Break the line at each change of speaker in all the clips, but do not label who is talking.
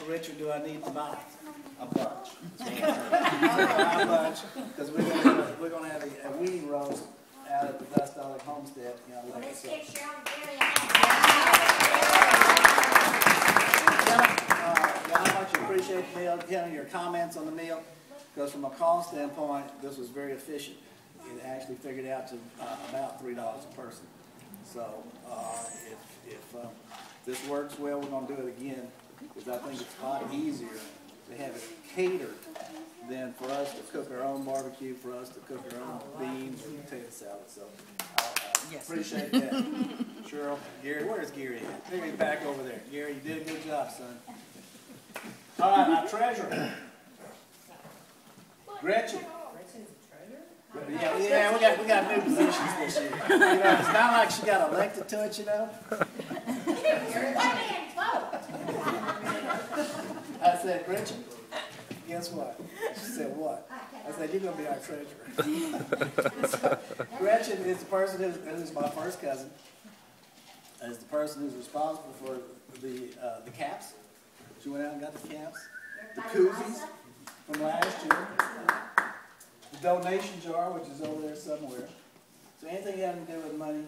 Richard, do I need to buy? A bunch. A bunch, because we're gonna have a wedding roast out at the Dostalik homestead. You know, like so. How much you appreciate the meal, your comments on the meal, because from a cost standpoint, this was very efficient. It actually figured out to about $3 a person. So if this works well, we're going to do it again, because I think it's a lot easier to have it catered than for us to cook our own barbecue, for us to cook our own beans or potato salad. So I appreciate that. Cheryl, Gary, where's Gary at? There he's back over there. Gary, you did a good job, son. All right, my treasurer. Gretchen. Yeah, we got new positions this year. You know, it's not like she got elected to it, you know. I said, Gretchen, guess what? She said, what? I said, you're going to be our treasurer. So, Gretchen is the person who's my first cousin. Is the person who's responsible for the caps. She went out and got the caps. The koozies from last year. The donation jar, which is over there somewhere. So anything having to do with money,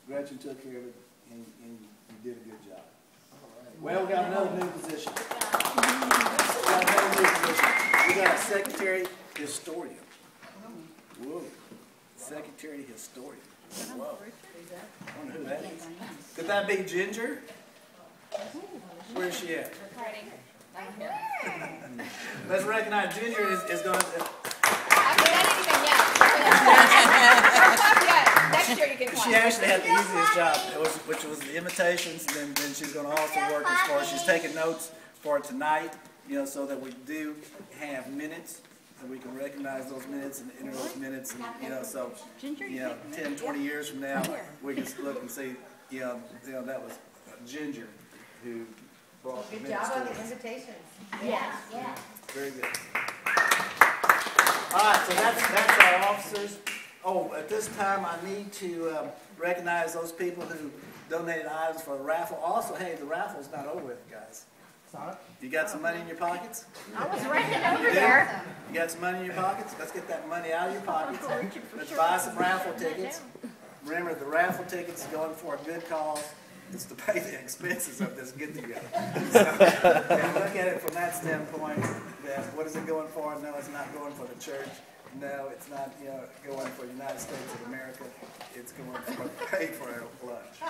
Gretchen took care of it, and you did a good job. Well, we got another new position. We got a secretary historian. Whoa. Secretary historian. Whoa. I wonder who that is. Could that be Ginger? Where's she at? Let's recognize Ginger is going to... She actually had the easiest job, which was the invitations, and then she's going to also work as far as she's taking notes for tonight, you know, so that we do have minutes, and we can recognize those minutes and enter those minutes, and, you know, so, you know, 10, 20 years from now, we can look and see, you know that was Ginger who brought the minutes to us. Good job on the invitations. Yeah. Very good. All right, so that's our officers. Oh, at this time, I need to recognize those people who donated items for the raffle. Also, hey, the raffle's not over with, guys. Sorry? You got some money in your pockets?
I was writing over there.
You got some money in your pockets? Let's get that money out of your pockets. Let's buy some raffle tickets. Remember, the raffle tickets are going for a good cause. It's to pay the expenses of this get-together. So, look at it from that standpoint. That what is it going for? No, it's not going for the church. No, it's not, you know, going for the United States of America. It's going for pay for our lunch.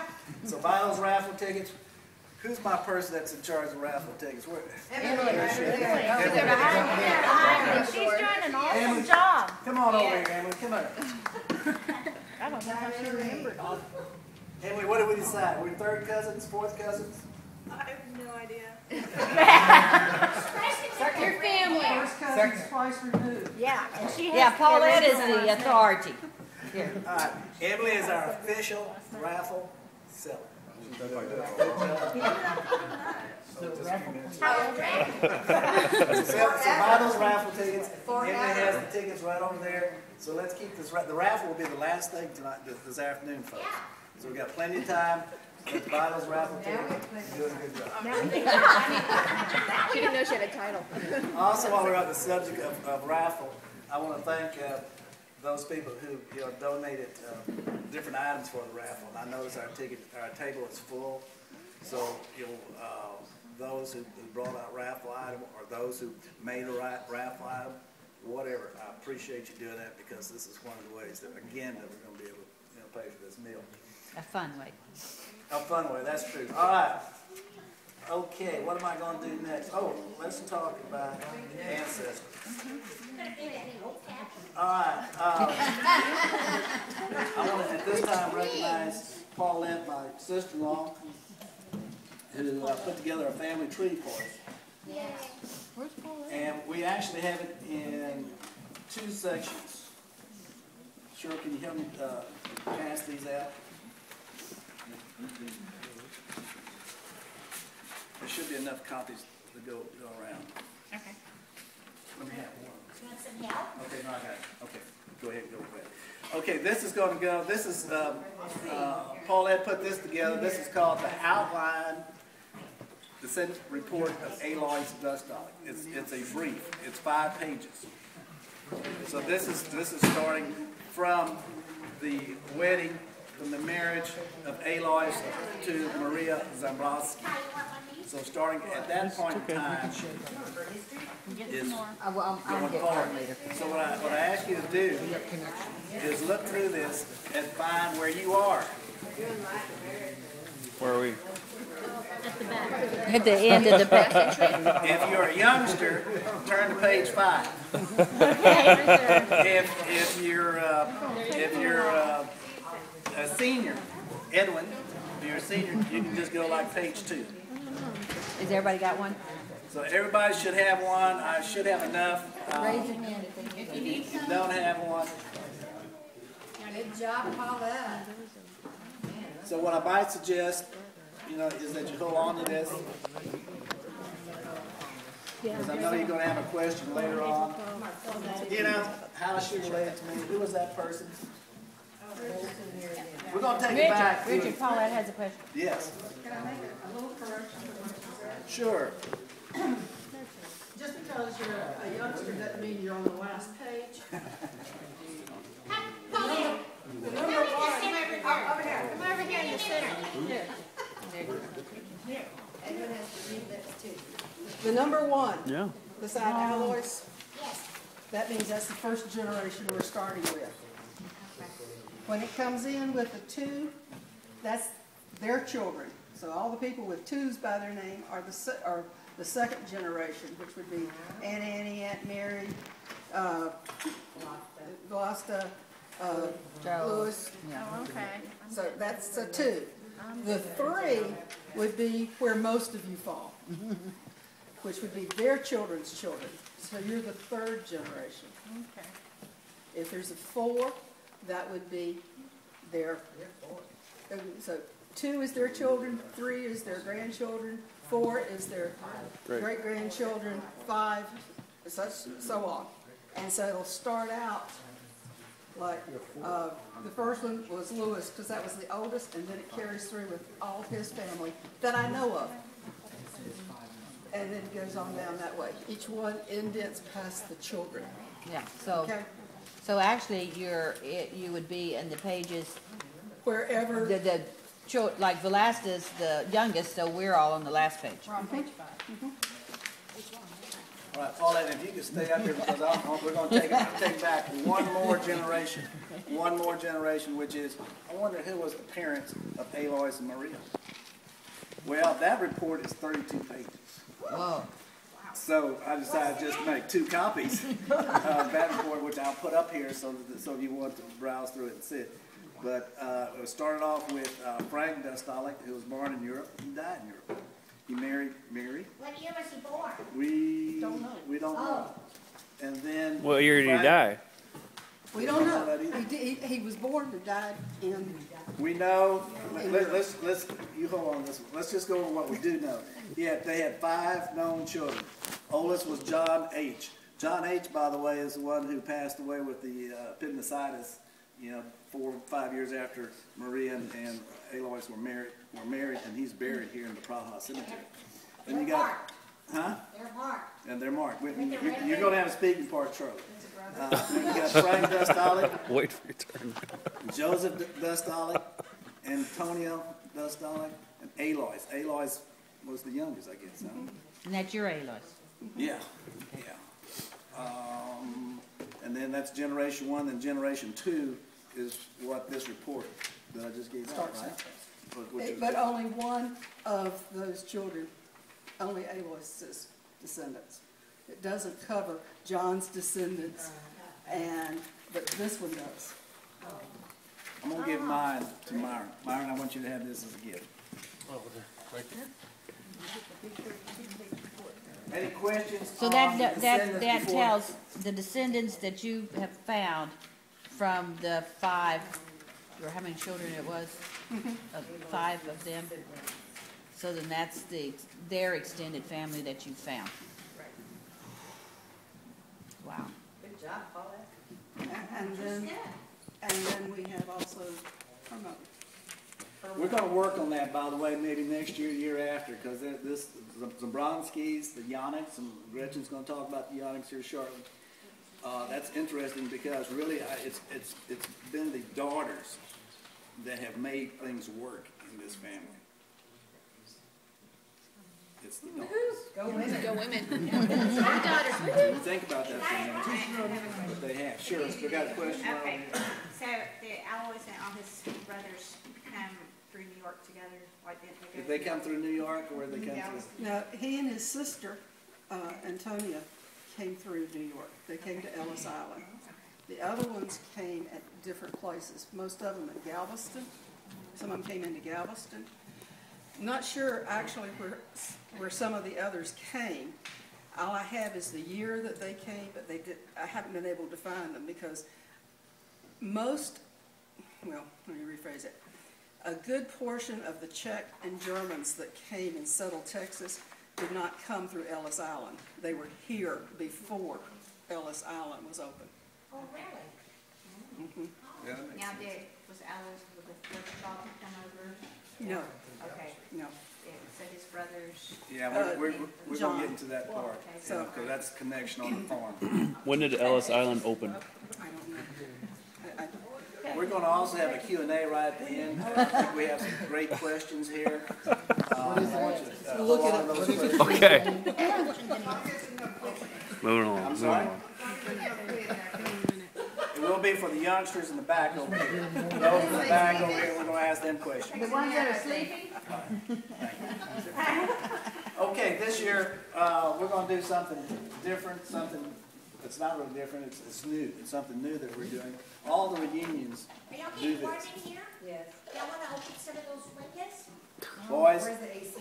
So buy those raffle tickets. Who's my person that's in charge of raffle tickets? Where?
She's doing an awesome job.
Come on over here, Emily. Come on.
I don't know how she remembered.
Emily, what did we decide? We're third cousins, fourth cousins?
I have no idea.
Your family.
First cousins twice removed.
Yeah, and she has.
Yeah, Paulette is the authority. Here.
All right, Emily is our official raffle seller. So buy those raffle tickets. Emily has the tickets right over there. So let's keep this. The raffle will be the last thing tonight, this afternoon, folks. So we've got plenty of time. Let's buy those raffle tickets. You're doing a good job.
She didn't know she had a title.
Also, while we're on the subject of raffle, I want to thank those people who donated different items for the raffle. And I notice our table is full. So those who brought out raffle item or those who made a raffle item, whatever, I appreciate you doing that, because this is one of the ways that, again, that we're going to be able to pay for this meal.
A fun way.
A fun way, that's true. All right. Okay, what am I going to do next? Oh, let's talk about ancestors. All right. I want to at this time recognize Paulette, my sister-in-law, who put together a family tree for us.
Where's Paulette?
And we actually have it in 2 sections. Sure, can you help me pass these out? There should be enough copies to go around.
Okay.
Let me have one.
You want some help?
Okay, no, I got it. Okay, go ahead, go ahead. Okay, this is going to go. This is Paulette put this together. This is called the outline descendant report of Alois Dostalik. It's a brief. It's 5 pages. So this is starting from the wedding, from the marriage of Alois to Maria Zambrowski. So starting at that point in time is
I'll
going
get
forward.
one later.
So what I ask you to do is look through this and find where you are.
Where are we?
At the end of the passage.
If you're a youngster, turn to page 5. If you're a senior, Edwin, if you're a senior, you can just go like page 2.
Has everybody got one?
So everybody should have one. I should have enough.
Raise your hand if you
If you don't have one.
Good job, Paula.
So what I might suggest, is that you hold on to this. Because I know you're going to have a question later on. How is she related to me? Who was that person? We're going to take it back.
Richard, Paulette has a question.
Yes.
Can I make a little correction?
Sure.
Just because you're a youngster doesn't mean you're on the last page. The number one. Over here. Come over here in the center. Edwin has to read this too. The number 1.
Yeah.
Beside Alois. That means that's the first generation we're starting with. When it comes in with a 2, that's their children. So all the people with 2s by their name are the second generation, which would be Aunt Annie, Aunt Mary, Glosta, Louis.
Oh, okay.
So that's a 2. The 3 would be where most of you fall, which would be their children's children. So you're the 3rd generation.
Okay.
If there's a 4, that would be their, so 2 is their children, 3 is their grandchildren, 4 is their great-grandchildren, 5, so on. And so it'll start out like, the first one was Louis, because that was the oldest, and then it carries through with all his family that I know of. And then it goes on down that way. Each one indents past the children.
Yeah, so,
Okay?
so actually you would be in the pages,
Wherever.
like Velasta's the youngest, so we're all on the last page.
We're on page 5.
All right, Paulette, if you could stay up here because we're going to take back one more generation. One more generation, which is, I wonder who was the parents of Alois and Maria. Well, that report is 32 pages.
Whoa.
So I decided just to make 2 copies of that report, which I'll put up here so if you want to browse through it and see it. But it started off with Frank Dostalik, who was born in Europe. He died in Europe. He married Mary.
What year was he born?
We
Don't know.
We don't know. And then
What year did he
Frank-
die?
We don't know. He was born and died in.
We know. Let's you hold on this one. Let's just go with what we do know. They had 5 known children. Oldest was John H. John H. By the way is the one who passed away with the appendicitis. 4 or 5 years after Maria and Alois were married, and he's buried here in the Praha Cemetery. Then you got,
They're marked.
and they're marked. You're going to have a speaking part, Charlie. Then you got Frank Dostalik,
Wait for your turn.
Joseph Dostalik, Antonio Dostalik, and Alois. Alois was the youngest, I guess. Huh?
And that's your Alois.
Yeah. And then that's generation 1, then generation 2 is what this report that I just gave out,
Starts
right?
out. But only one of those children, only Alois's descendants. It doesn't cover John's descendants, but this one does.
I'm going to give mine to Myron. Myron, I want you to have this as a gift. Any questions
So
on
that
the descendants
that
before-
tells the descendants that you have found from the 5, or how many children it was? 5 of them. So then that's their extended family that you found. Wow.
Good job, Paulette. And then we have also her mother.
We're gonna work on that, by the way, maybe next year, year after, because this, Zabronski's, the Yoniks, and Gretchen's gonna talk about the Yoniks here shortly. That's interesting because really, it's been the daughters that have made things work in this family. It's the daughters.
Go women. Go women.
Think about that for a minute. But they have. Sure, we got a question.
Okay, so Alois and all his brothers come through New York together. Why didn't they go?
Did they come through New York, or did they come through?
Now, he and his sister, Antonia, came through New York. They came to Ellis Island. The other ones came at different places, most of them at Galveston. Some of them came into Galveston. I'm not sure actually where some of the others came. All I have is the year that they came, but I haven't been able to find them because let me rephrase it. A good portion of the Czech and Germans that came and settled Texas did not come through Ellis Island. They were here before Ellis Island was open.
Oh, really?
Mm-hmm.
Yeah, that makes
Now,
sense.
was Alois with the first dog to come over?
No,
Okay,
no.
so his brothers.
Yeah, we're
John.
gonna get into that part,
okay.
So-
because that's connection on the farm.
When did Ellis Island open?
I don't know.
We're gonna also have a Q&A right at the end. I think we have some great questions here. I want you to hold on to those questions.
Okay. Moving along.
I'm
Moving
sorry?
along.
It will be for the youngsters in the back over here. Those in the back over here, we're gonna ask them questions.
The ones that are sleeping?
Okay, this year, we're gonna do something different, something that's not really different, it's new. It's something new that we're doing. All the reunions
Are y'all
do
getting warm
this.
in here?
Yes.
Y'all wanna open some of those windows?
Boys,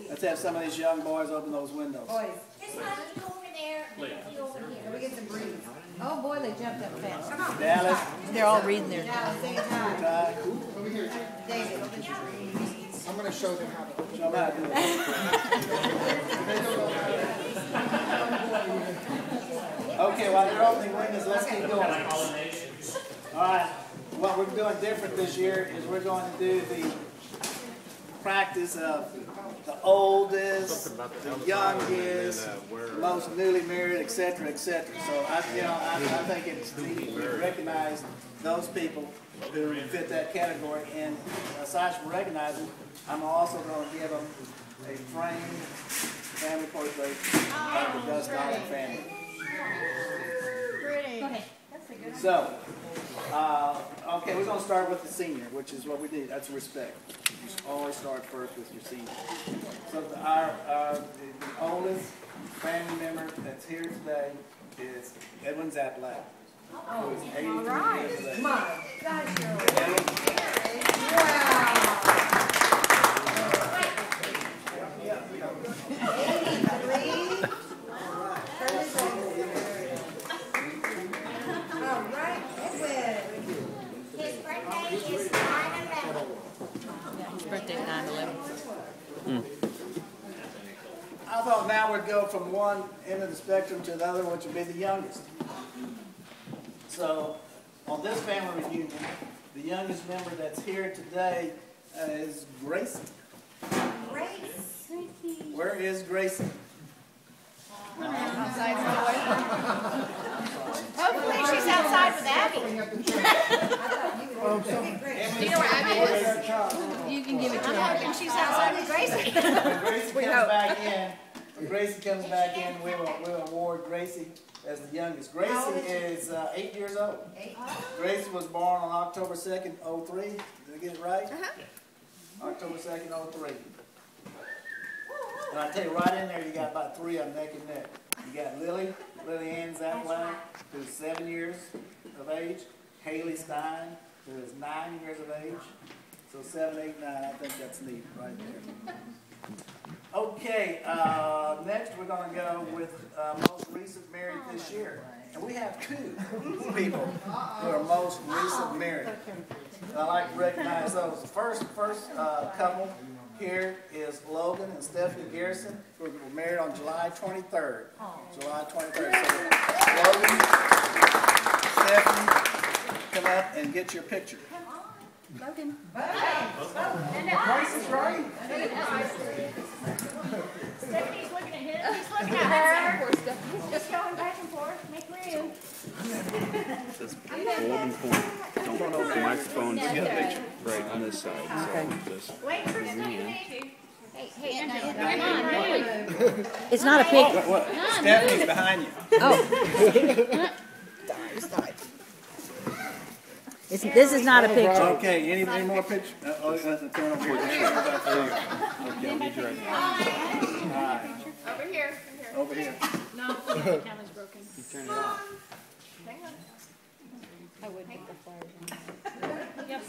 let's have some of these young boys open those windows.
Just let you go over there and you over here. We get some breeze.
Oh, boy, they jumped up fast.
Dallas,
They're all reading their.
Ty,
I'm gonna show them how to open.
show them how to do it. Okay, while they're opening windows, let's keep going. All right, what we're doing different this year is we're going to do the practice of the oldest, the youngest, most newly married, et cetera, et cetera. So I think it's neat to recognize those people who fit that category. And aside from recognizing, I'm also going to give them a framed family portrait of the Dostalik family.
Pretty.
So, okay, we're gonna start with the senior, which is what we need. That's respect. You should always start first with your senior. So the oldest family member that's here today is Edwin Zaplak, who is 83 years of age.
His birthday is 9/11.
His birthday, 9/11.
I thought now we'd go from one end of the spectrum to the other, which would be the youngest. So, on this family reunion, the youngest member that's here today is Gracie.
Grace.
Where is Gracie?
Hopefully she's outside with Abby. Do you know where Abby is?
You can give it to
I'm
her.
hoping she's outside with Gracie.
When Gracie comes back in, we will award Gracie as the youngest. Gracie is 8 years old. Gracie was born on October 2nd, 03. Did I get it right? October 2nd, 03. And I tell you, right in there, you got about three of them neck and neck. You got Lily Ann Zaplak, who's 7 years of age. Haley Stein, who is 9 years of age. So 7, 8, 9, I think that's neat right there. Okay, next we're going to go with most recent married this year. And we have two people who are most recent married. I like to recognize those. The first couple here is Logan and Stephanie Garrison, who were married on July 23rd. July 23rd. So Logan, Stephanie, come up and get your picture.
Logan.
Price is right.
Stephanie's looking at him, he's looking at her. Just going back and forth, make room.
Says golden point. Don't put the microphone right on this side. So just
Wait for Stephanie.
Hey, come on, move.
It's not a picture.
What? Stephanie's behind you.
Oh. This is not a picture.
Okay, any more pictures? Oh, that's a turn over here.
okay, I'll need you right now.
Over here.
Over here.
No, the camera's broken.
You turn it off.
I would take the flyers. Yep,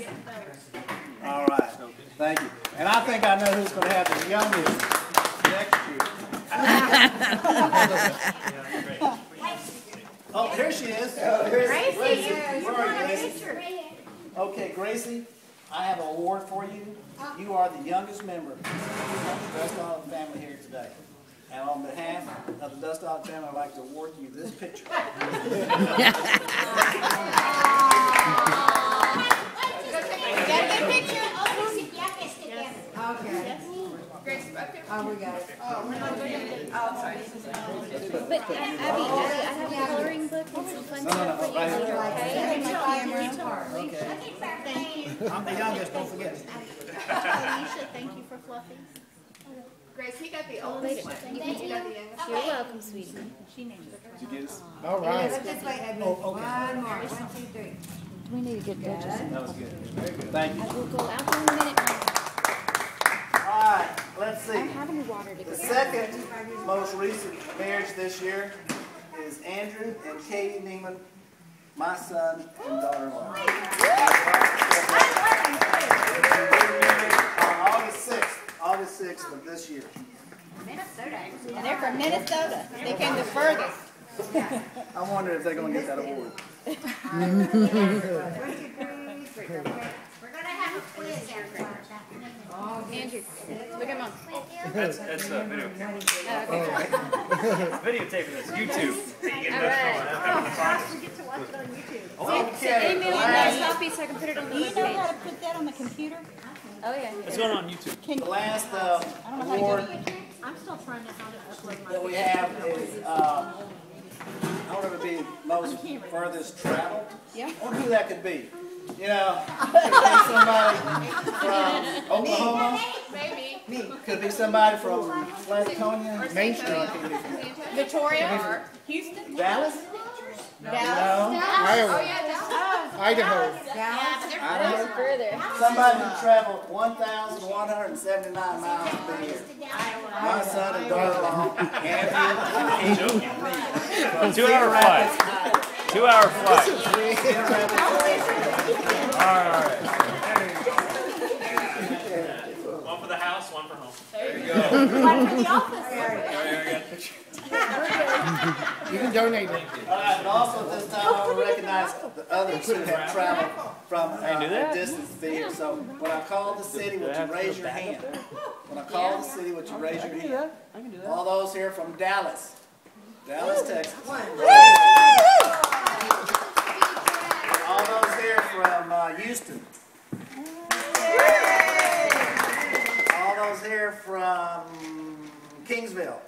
All right, thank you. And I think I know who's going to have the youngest next year. Oh, here she is.
Gracie,
Where are you, Gracie?
picture.
Okay, Gracie, I have an award for you. You are the youngest member of the Dostalik family here today. And on behalf of the Dostalik family, I'd like to award you this picture.
Okay. Oh, we got it.
But Abby, I have a coloring book and some fun stuff for you
right here.
later, okay?
Okay.
Thank you.
I'm the youngest, don't forget.
Alicia, thank you for Fluffy.
Grace, he got the oldest one. You got the youngest.
You're welcome, sweetie. She named it.
Did you get us?
All right.
Oh, okay.
We need to get judges.
That was good. Very good. Thank you.
We'll go out in a minute.
All right, let's see.
I'm having water to
The
go.
second most recent marriage this year is Andrew and Katie Niemann, my son and daughter-in-law. On August 6th of this year.
And they're from Minnesota. They came the furthest.
I wonder if they're going to get that award.
We're gonna have a quiz after.
Andrew, look at Mom.
That's video. Videotaping this. YouTube.
All right.
We get to watch it on YouTube.
Okay.
Email me that copy so I can put it on the
Do you know how
webpage.
to put that on the computer?
Oh, yeah.
It's going on YouTube.
The last award
I'm still trying to how to upload my.
that we have is, I wonder if it be most furthest travel.
Yeah.
I wonder who that could be. You know, could be somebody from Oklahoma.
Maybe.
Could be somebody from Flatonia.
Main Street.
Victoria or Houston?
Dallas? No.
Iowa. Idaho.
Idaho?
Further.
Somebody who traveled 1,179 miles a year. My son and daughter-in-law, Andrew and Katie.
2 hour flight. 2 hour flight. All right. One for the house, one for home. There you go.
One for the office.
You can donate it.
But also at this time, I want to recognize the others who have traveled from a distance to be here. So when I call the city, would you raise your hand? When I call the city, would you raise your hand?
I can do that.
All those here from Dallas. Dallas, Texas. All those here from Houston. All those here from Kingsville.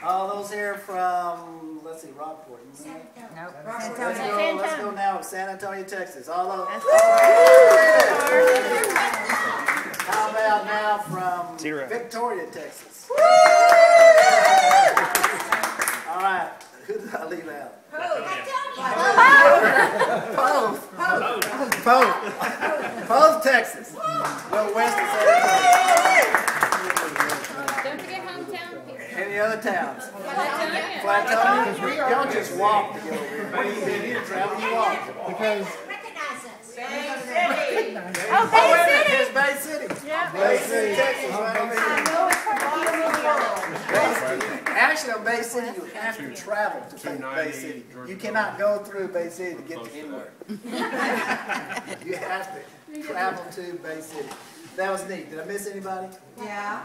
All those here from, let's see, Rockport.
Nope.
Let's go now to San Antonio, Texas. All those. How about now from
Zero.
Victoria, Texas? All right. Who did I leave out? Poth, Texas. Go west of San Antonio.
Don't forget hometown.
Any other towns?
Flatonia.
Flatonia? You don't just walk to get over here. When you get here, travel, you walk.
Because
Recognize us.
Oh, wait a minute, here's Bay City. Yeah. Bay City, Texas, right over here. Actually, on Bay City, you have to travel to Bay City. You cannot go through Bay City to get to anywhere. You have to travel to Bay City. That was neat. Did I miss anybody?
Yeah.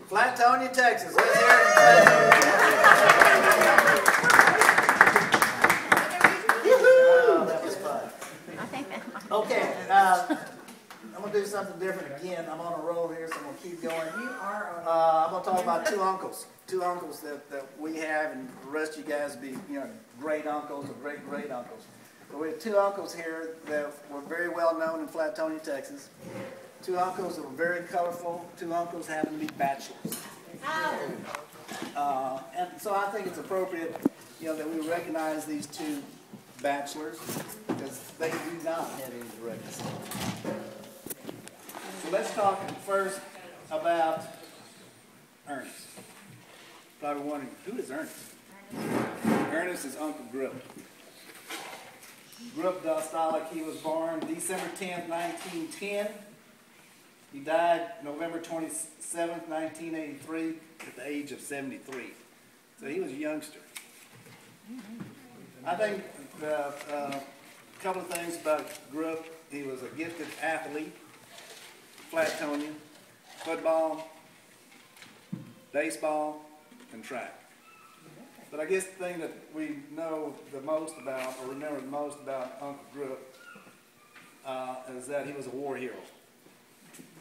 Flatonia, Texas. Let's hear it from Flatonia. Okay, I'm gonna do something different again. I'm on a roll here, so I'm gonna keep going. I'm gonna talk about two uncles that we have, and the rest of you guys be, great uncles or great uncles. But we have two uncles here that were very well known in Flatonia, Texas. Two uncles that were very colorful. Two uncles happened to be bachelors. And so I think it's appropriate, that we recognize these two bachelors because they do not have any direct descent. So let's talk first about Ernest. Probably wondering, who is Ernest? Ernest is Uncle Grip. Grip Dostalik. He was born December 10th, 1910. He died November 27th, 1983 at the age of 73. So he was a youngster. I think a couple of things about Grip. He was a gifted athlete, Flatonia, football, baseball, and track. But I guess the thing that we know the most about, or remember the most about Uncle Grip, is that he was a war hero.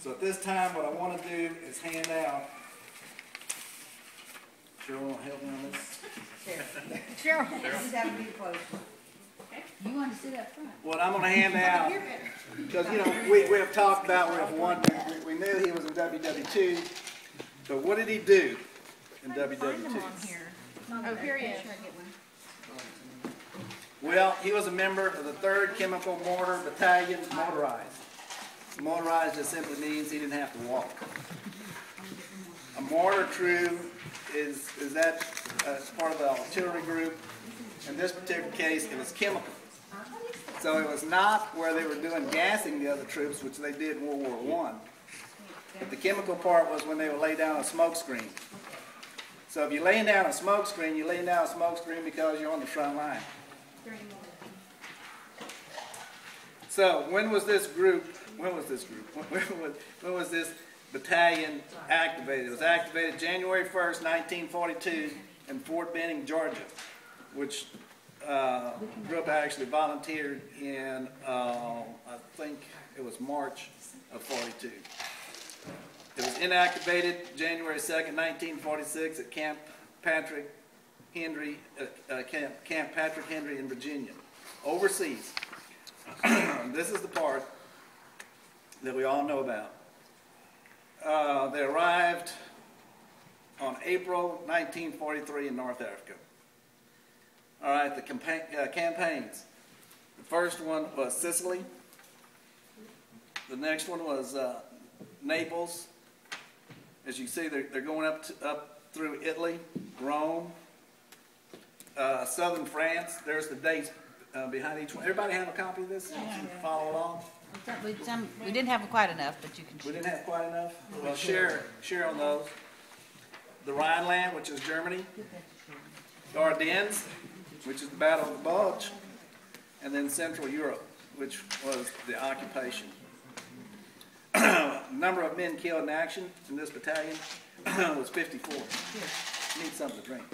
So at this time, what I want to do is hand out. Cheryl, want to help me on this?
Cheryl.
You want to sit up front?
What I'm going to hand out, because we have talked about, we knew he was in WW2, but what did he do in WW2?
Oh, here he is.
Well, he was a member of the 3rd Chemical Mortar Battalion, motorized. Motorized just simply means he didn't have to walk. A mortar crew is part of the artillery group. In this particular case, it was chemical. So it was not where they were doing gassing the other troops, which they did in World War I. The chemical part was when they would lay down a smoke screen. So if you're laying down a smoke screen, you're laying down a smoke screen because you're on the front line. So when was this battalion activated? It was activated January 1st, 1942 in Fort Benning, Georgia, which Grip actually volunteered in, I think it was March of 42. It was inactivated January 2nd, 1946 at Camp Patrick Henry in Virginia, overseas. This is the part that we all know about. They arrived on April 1943 in North Africa. All right, the campaigns. The first one was Sicily. The next one was Naples. As you see, they're going up through Italy, Rome, southern France. There's the dates behind each one. Everybody have a copy of this? Yeah. Follow along.
We didn't have quite enough, but you can share.
We didn't have quite enough? Well, share on those. The Rhineland, which is Germany. The Ardennes, which is the Battle of the Bulge. And then Central Europe, which was the occupation. Number of men killed in action in this battalion was 54. Need something to drink.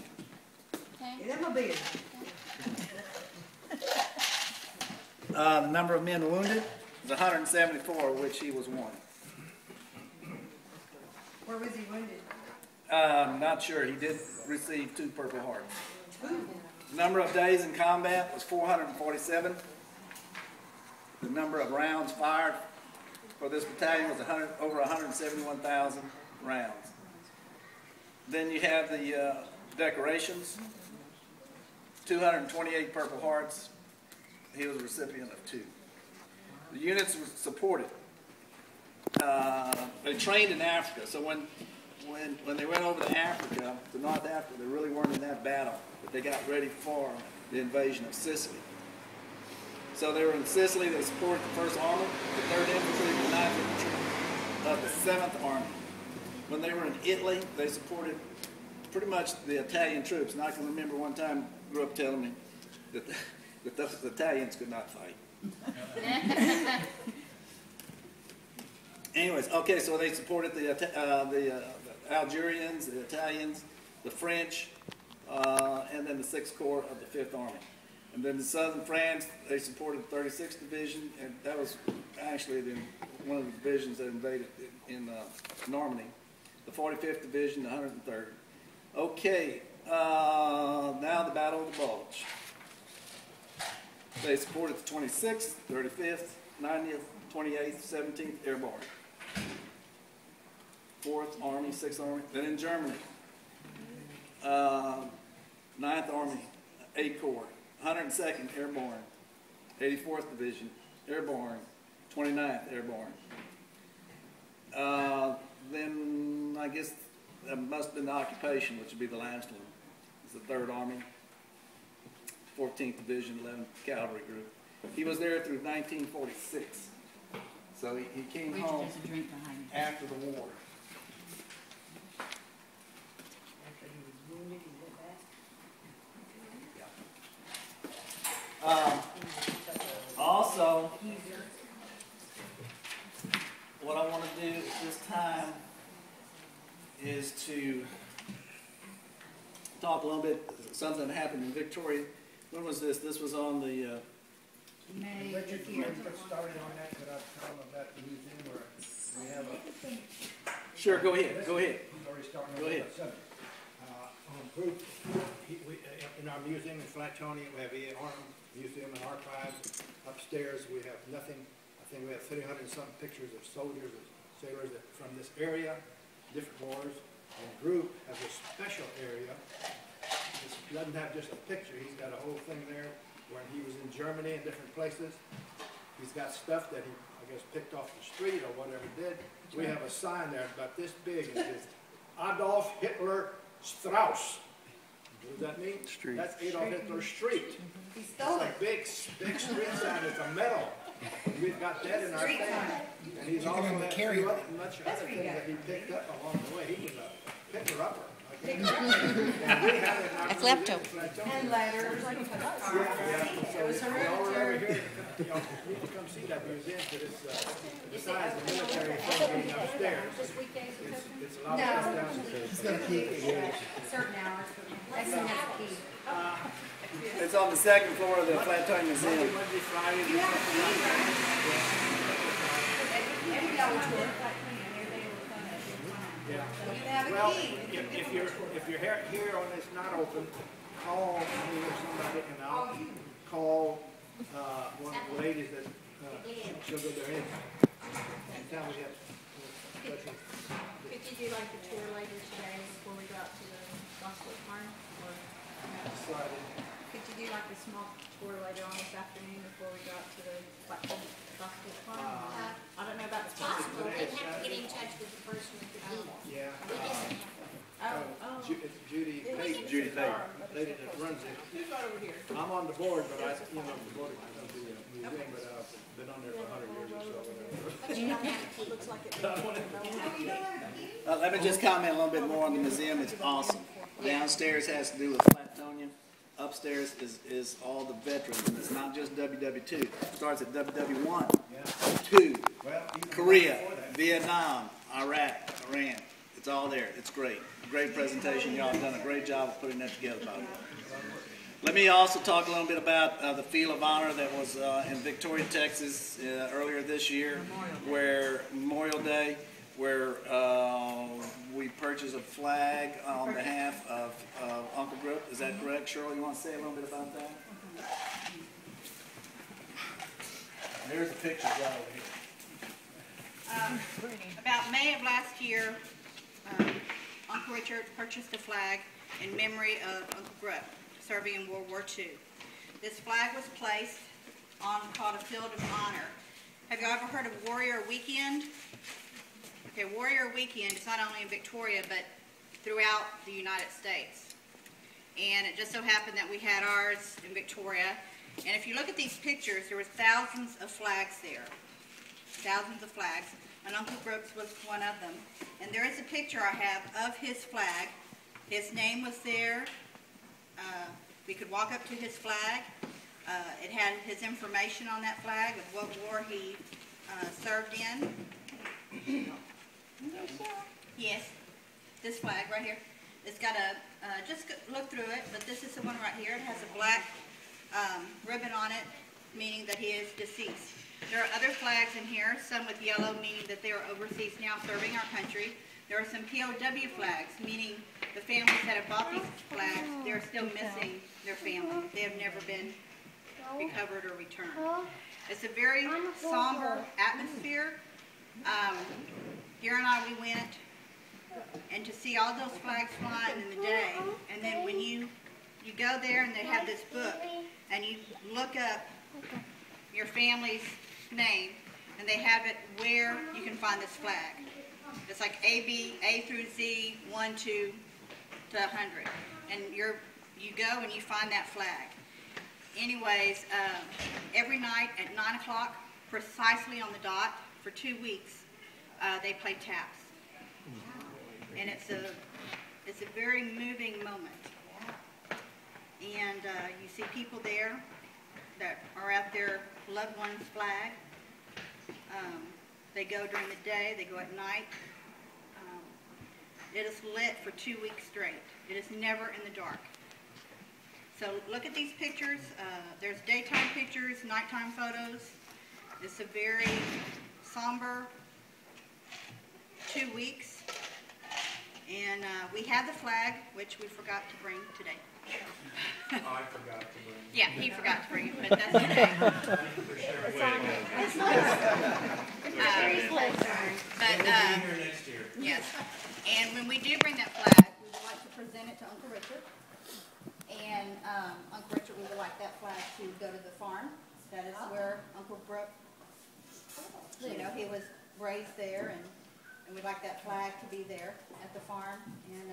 The number of men wounded was 174, of which he was one.
Where was he wounded?
Not sure. He did receive 2 Purple Hearts. The number of days in combat was 447. The number of rounds fired for this battalion was over 171,000 rounds. Then you have the decorations. 228 Purple Hearts. He was a recipient of 2. The units were supported. They trained in Africa, so when they went over to Africa, to North Africa, they really weren't in that battle, but they got ready for the invasion of Sicily. So they were in Sicily. They supported the 1st Army, the 3rd Infantry, the 9th Infantry of the 7th Army. When they were in Italy, they supported pretty much the Italian troops. And I can remember one time grew up telling me that the Italians could not fight. Anyways, okay, so they supported the Algerians, the Italians, the French, and then the 6th Corps of the 5th Army. And then the Southern France, they supported the 36th Division, and that was actually one of the divisions that invaded in Normandy. The 45th Division, the 103rd. Okay, now the Battle of the Bulge. They supported the 26th, 35th, 90th, 28th, 17th Airborne. 4th Army, 6th Army. Then in Germany, 9th Army, A Corps, 102nd Airborne, 84th Division, Airborne, 29th Airborne. Then I guess that must have been the occupation, which would be the last one. It's the 3rd Army, 14th Division, 11th Cavalry Group. He was there through 1946. So he came
Richard,
home
there's a drink behind you.
after the war. Also, what I want to do at this time is to talk a little bit, something that happened in Victoria. When was this? This was on the,
May
Richard,
this year.
get started on that, could I tell them about the museum where we have a...
sure, go ahead, go ahead.
He's already starting
Go
on
ahead.
that subject. On group, in our museum in Flatonia, we have the Army Museum and Archives. Upstairs, we have nothing. I think we have 300 and some pictures of soldiers and sailors from this area, different wars. And group has a special area. This doesn't have just a picture. He's got a whole thing there when he was in Germany and different places. He's got stuff that he, I guess, picked off the street or whatever he did. We have a sign there about this big, and it says Adolf Hitler Strauss. What does that mean?
Street.
That's Adolf Hitler Street. He stole it. It's a big street sign. It's a metal. We've got that in our thing. And he's also had much other things that he picked up along the way. He was a picker-upper.
That's leftover.
And letters.
It was hereditary. You need to come see that museum, because it's besides the military thing being upstairs. It's a lot of stuff downstairs.
Certain hours, Lexington has a key.
It's on the 2nd floor of the Flatonia Museum.
Monday, Friday, yeah. Well, if you're here on this not open, call me or somebody, and I'll call one of the ladies that she'll go there in. And tell me that.
Could you do like the tour later today before we go out to the gospel farm? Or could you do like the small tour later on this afternoon before we go out to the gospel farm? I don't know about the
Possible, they'd have to get in touch with the person with the key.
Yeah. It's Judy Page.
Judy Page.
Lady that runs it.
Who's right over here?
I'm on the board, but the board of the museum, but I've been on there for 100 years or so, whatever.
But you don't have a key.
Looks like it.
Let me just comment a little bit more on the museum. It's awesome. Downstairs has to do with Flatonia. Upstairs is all the veterans, and it's not just WW2. It starts at WW1, 2, Korea, Vietnam, Iraq, Iran. It's all there. It's great. Great presentation. Y'all have done a great job of putting that together, by the way. Let me also talk a little bit about the Field of Honor that was in Victoria, Texas earlier this year, where Memorial Day, where we purchased a flag on behalf of Uncle Grip. Is that correct? Shirley, you want to say a little bit about that? There's the picture right over here.
About May of last year, Uncle Richard purchased a flag in memory of Uncle Grupp, serving in World War II. This flag was placed on called a Field of Honor. Have you ever heard of Warrior Weekend? Okay, Warrior Weekend is not only in Victoria, but throughout the United States. And it just so happened that we had ours in Victoria. And if you look at these pictures, there was thousands of flags there. Thousands of flags. And Uncle Brooks was one of them. And there is a picture I have of his flag. His name was there. We could walk up to his flag. It had his information on that flag of what war he served in. Yes, this flag right here. It's got a, just look through it, but this is the one right here. It has a black ribbon on it, meaning that he is deceased. There are other flags in here, some with yellow, meaning that they are overseas now serving our country. There are some POW flags, meaning the families that have bought these flags, they're still missing their family. They have never been recovered or returned. It's a very somber atmosphere. Gary and I, we went, and to see all those flags flying in the day, and then when you go there and they have this book, and you look up your family's name, and they have it where you can find this flag. It's like A through Z, 1, 2 to 100. And you go and you find that flag. Anyways, every night at 9 o'clock, precisely on the dot, for 2 weeks, they play taps. And it's a very moving moment. And you see people there that are at their loved one's flag. They go during the day, they go at night. It is lit for 2 weeks straight. It is never in the dark. So look at these pictures. There's daytime pictures, nighttime photos. It's a very somber 2 weeks. And we have the flag, which we forgot to bring today.
I forgot to bring.
Yeah, he forgot to bring it, but that's okay. But
Here next year.
yes, and when we do bring that flag, we would like to present it to Uncle Richard. And Uncle Richard, we would like that flag to go to the farm. That is where Uncle Brooke, he was raised there, and we'd like that flag to be there at the farm. And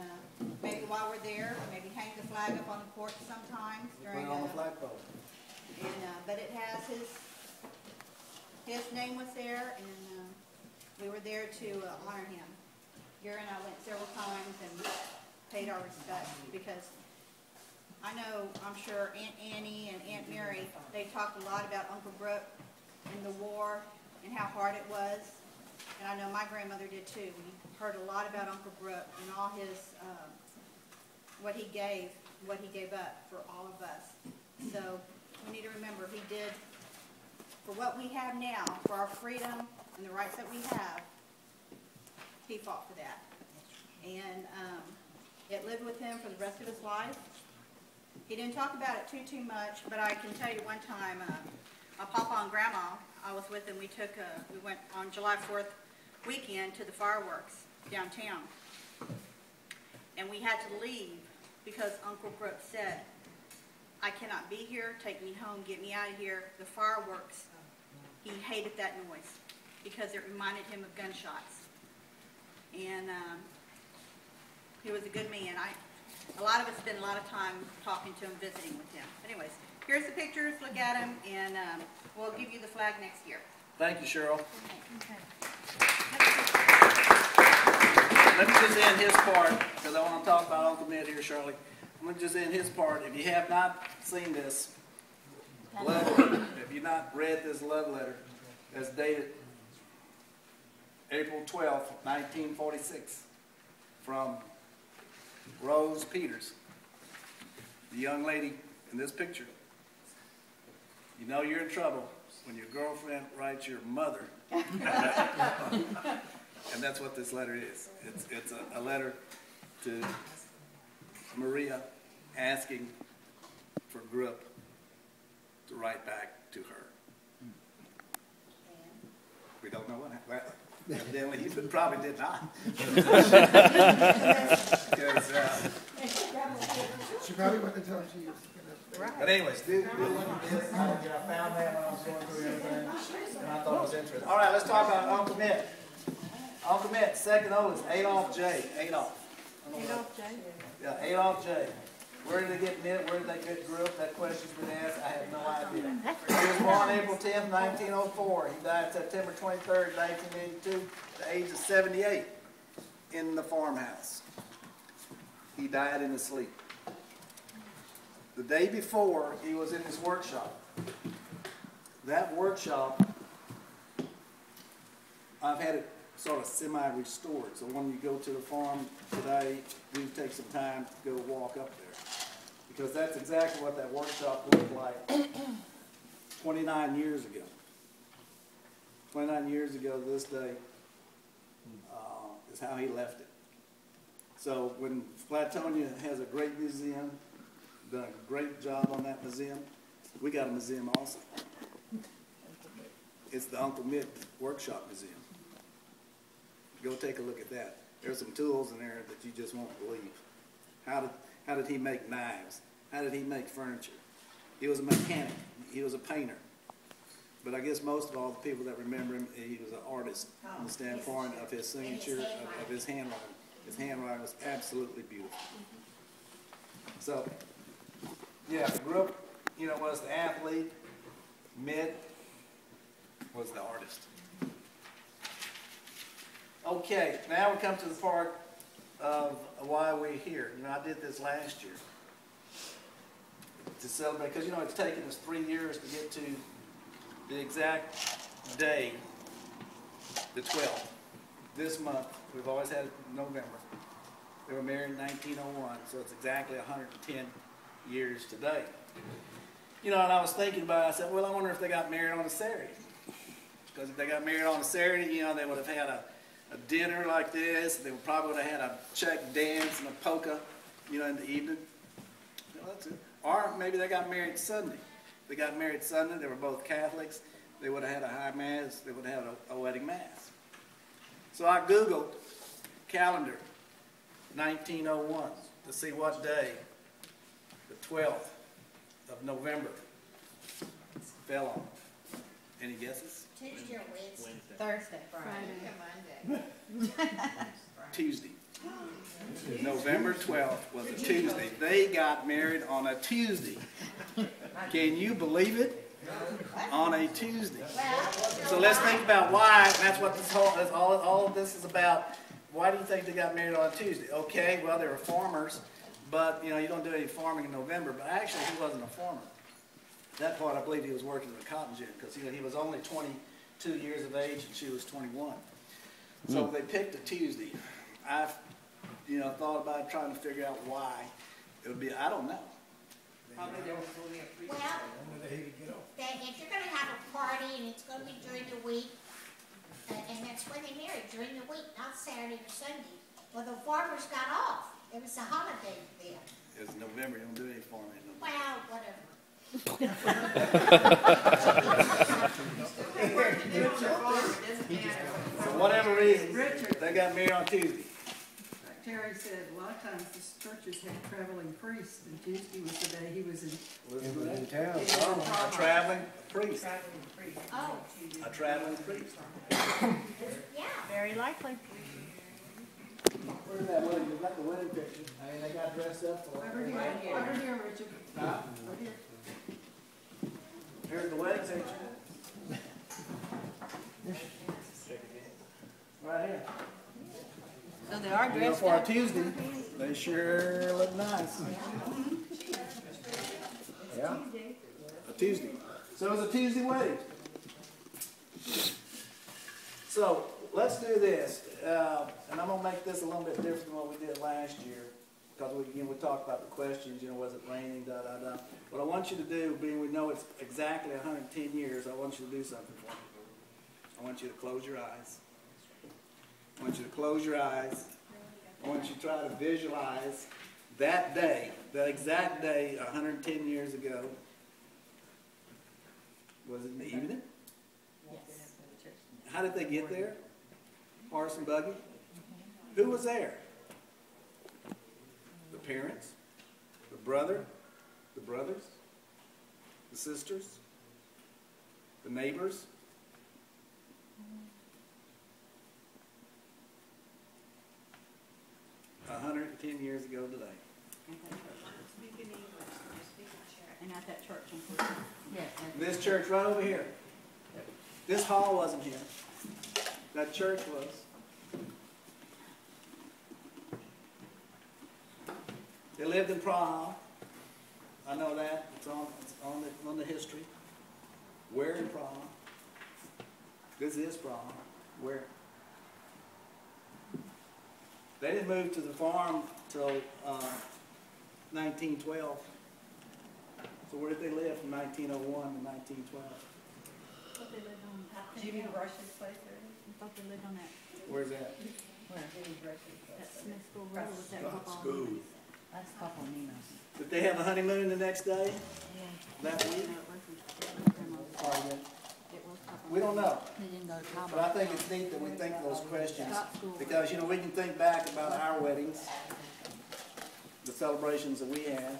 maybe while we're there, maybe hang the flag up on the porch sometimes during.
Put it on the flagpole.
And but it has his name was there, and we were there to honor him. Gary and I went several times and paid our respects, because I know, I'm sure Aunt Annie and Aunt Mary, they talked a lot about Uncle Brooke and the war and how hard it was. And I know my grandmother did too. We heard a lot about Uncle Brooke and all his, what he gave up for all of us. So we need to remember, he did, for what we have now, for our freedom and the rights that we have, he fought for that. And it lived with him for the rest of his life. He didn't talk about it too much, but I can tell you one time, my papa and grandma, I was with them, we went on July 4th weekend to the fireworks downtown. And we had to leave because Uncle Brooke said, I cannot be here, take me home, get me out of here. The fireworks, he hated that noise because it reminded him of gunshots. And he was a good man. A lot of us spend a lot of time talking to him, visiting with him. Anyways, here's the pictures, look at them, and we'll give you the flag next year.
Thank you, Cheryl.
Okay.
Let me just end his part, because I want to talk about Uncle Mitt here, Shirley. I'm going to just end his part. If you have not seen this letter, if you've not read this love letter, that's dated April 12th, 1946, from Rose Peters, the young lady in this picture. You know you're in trouble when your girlfriend writes your mother. And that's what this letter is. It's a letter to Maria asking for Grupp to write back to her. We don't know what happened. Well, evidently he probably did not. Because,
She probably went to tell him she was
but anyways, do look at this. I found that when I was going through everything, and I thought it was interesting. All right, let's talk about Uncle Mitt. Uncle Mitt, second oldest, Adolph J. Adolph.
Adolph J.
Yeah, Adolph J. Where did they get Mitt? Where did they get Grupp? That question's been asked. I have no idea. He was born April 10th, 1904. He died September 23rd, 1982, at the age of 78, in the farmhouse. He died in his sleep. The day before, he was in his workshop. That workshop, I've had it sort of semi-restored. So when you go to the farm today, we take some time to go walk up there. because that's exactly what that workshop looked like 29 years ago. 29 years ago this day is how he left it. So when Flatonia has a great museum, done a great job on that museum, we got a museum also. It's the Uncle Mitt Workshop Museum. Go take a look at that. There's some tools in there that you just won't believe. How did he make knives? How did he make furniture? He was a mechanic. He was a painter. But I guess most of all, the people that remember him, he was an artist from the standpoint of his signature, of his handwriting. His handwriting was absolutely beautiful. So, yeah, grew up, you know, was the athlete. Mitt was the artist. Okay, now we come to the part of why we're here. You know, I did this last year to celebrate, because, you know, it's taken us 3 years to get to the exact day, the 12th. This month, we've always had it in November. They were married in 1901, so it's exactly 110 years today. You know, and I was thinking about it, I said, well, I wonder if they got married on a Saturday. Because if they got married on a Saturday, you know, they would have had a dinner like this. They would probably would have had a Czech dance and a polka, you know, in the evening. You know, that's it. Or maybe they got married Sunday. They got married Sunday. They were both Catholics. They would have had a high mass. They would have had a wedding mass. So I Googled calendar 1901 to see what day the 12th of November fell on. Any guesses?
Tuesday or Wednesday?
Thursday.
Friday.
Tuesday. November 12th was a Tuesday. They got married on a Tuesday. Can you believe it? On a Tuesday. So let's think about why, and that's what this all of this is about. Why do you think they got married on a Tuesday? Okay, well, they were farmers, but, you know, you don't do any farming in November, but actually he wasn't a farmer. That part, I believe he was working in a cotton gin, because, you know, he was only 22 years of age and she was 21. So they picked a Tuesday. I've, you know, thought about trying to figure out why it would be, I don't know.
Well, if you're gonna have a party and it's gonna be during the week, and that's when they married, during the week, not Saturday or Sunday. Well, the farmers got off. It was a holiday then.
It's November, you don't do any farming in November.
Well, whatever.
For whatever reason, they got married on Tuesday.
Like Terry said, a lot of times the churches had traveling priests, and Tuesday was the day he was in
town.
A traveling priest.
Oh,
A traveling priest.
yeah.
Very likely.
Where's that wedding? They got the wedding picture. I mean, they got dressed up for it.
over here, Richard.
Huh?
Over here.
Here's the wedding picture. Right here.
So they are
You know,
dressed
for a
up.
Tuesday, they sure look nice. Yeah. A Tuesday. So it was a Tuesday wedding. So let's do this, and I'm gonna make this a little bit different than what we did last year, because we talked about the questions. You know, was it raining? Da da da. What I want you to do, being we know it's exactly 110 years, I want you to do something for me. I want you to close your eyes. I want you to close your eyes. I want you to try to visualize that day, that exact day 110 years ago. Was it in the evening?
Yes.
How did they get there? Horse and buggy? Who was there? The parents? The brother? The brothers? The sisters? The neighbors? A 110 years ago today.
And at that church. Yes.
This church right over here. This hall wasn't here. That church was. They lived in Praha. I know that. It's on the history. Where in Praha? This is Praha. Where? They didn't move to the farm till 1912. So where did they live from 1901 to 1912?
Jimmy Rush's place there.
I thought they lived on that,
Where's that?
that Smith School Road with that football.
That's Papa Nino's.
Did they have a honeymoon the next day? That week?
No, it wasn't.
Or did-
It was Papa.
We don't know.
They didn't go to college.
But I think it's neat that we think those questions,
Top school.
because, you know, we can think back about our weddings, the celebrations that we had.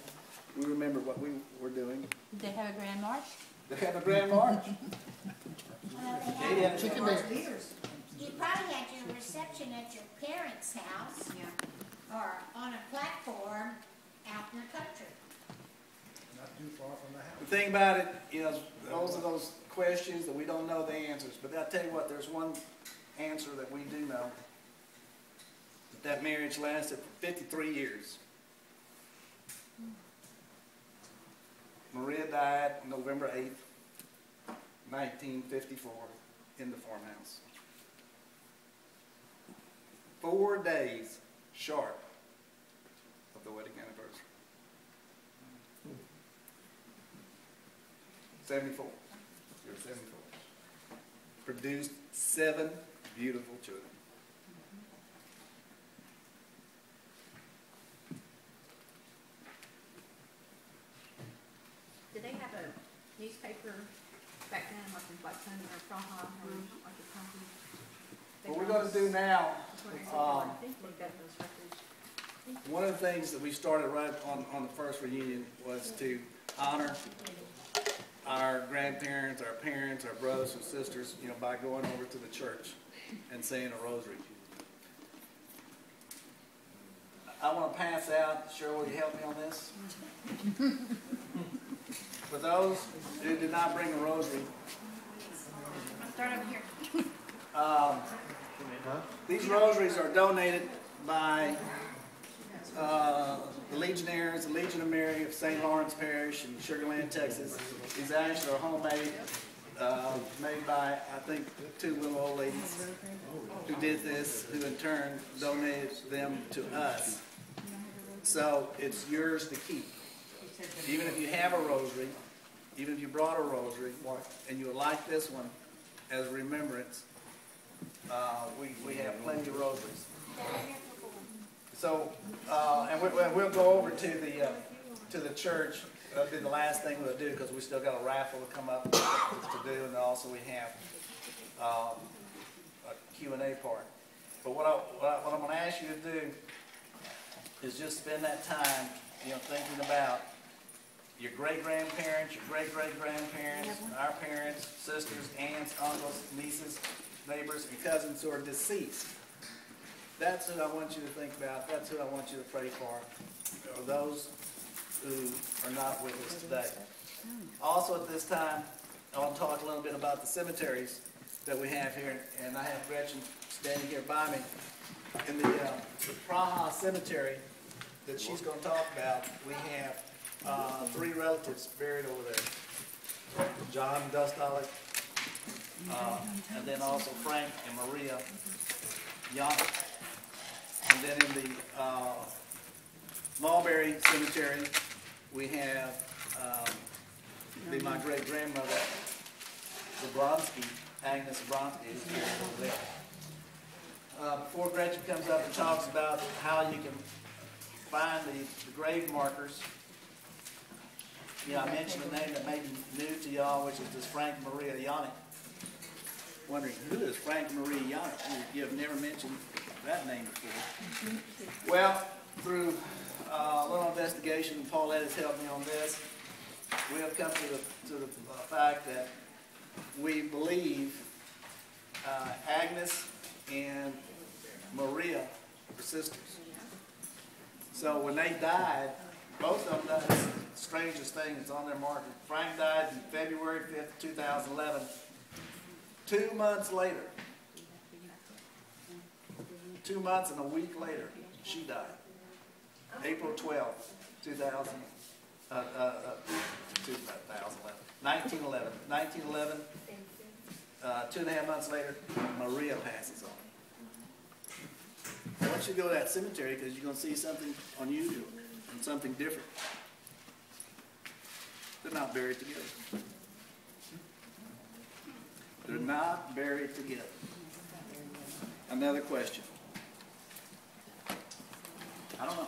We remember what we were doing.
Did they have a grand march?
They had a grand march.
Well,
They had a grand march.
you probably had your reception at your parents' house. Or on a platform out in the country.
Not too far from the house.
The thing about it, you know, those are those questions that we don't know the answers. But I'll tell you what, there's one answer that we do know. That marriage lasted 53 years. Maria died November 8th, 1954, in the farmhouse. 4 days short of the wedding anniversary. 74. You're 74. Produced 7 beautiful children.
Did they have a newspaper back then, like in Black Thunder or Praha, or like a company?
What we're going to do now,
I think we got those records.
one of the things that we started right on the first reunion was to honor our grandparents, our parents, our brothers and sisters, you know, by going over to the church and saying a rosary. I want to pass out, Cheryl, will you help me on this? For those who did not bring a rosary,
I'll start over here.
these rosaries are donated by the Legionnaires, the Legion of Mary of St. Lawrence Parish in Sugar Land, Texas. These actually are homemade, made by, I think, 2 little old ladies who did this, who in turn donated them to us. So it's yours to keep. Even if you have a rosary, even if you brought a rosary, and you would like this one as a remembrance, we have plenty of rosaries. So, and we'll go over to the church. That'll be the last thing we'll do, because we still got a raffle to come up to do, and also we have a Q&A part. But what I'm going to ask you to do is just spend that time, you know, thinking about your great-grandparents, your great-great-grandparents, our parents, sisters, aunts, uncles, nieces, neighbors, and cousins who are deceased. That's who I want you to think about. That's who I want you to pray for, or those who are not with us today. Also at this time, I want to talk a little bit about the cemeteries that we have here, and I have Gretchen standing here by me. In the Praha Cemetery that she's going to talk about, we have 3 relatives buried over there. John Dostalik, and then also Frank and Maria Young. And then in the Mulberry Cemetery, we have my great-grandmother, Zabronsky, Agnes Zabronsky, is here over there. Before Gretchen comes up and talks about how you can find the grave markers, I mentioned a name that may be new to y'all, which is this Frank Maria Yannick. Wondering, who is Frank Maria Yannick? You have never mentioned that name before. Well, through a little investigation, and Paulette has helped me on this, we have come to the fact that we believe Agnes and Maria were sisters. So when they died, both of them died. The strangest thing is on their marker. Frank died in February 5th, 2011. 2 months later, 2 months and a week later, she died. April 12th, 1911. 1911, 2.5 months later, Maria passes on. I want you to go to that cemetery because you're going to see something unusual and something different. They're not buried together. They're not buried together. Another question. I don't know.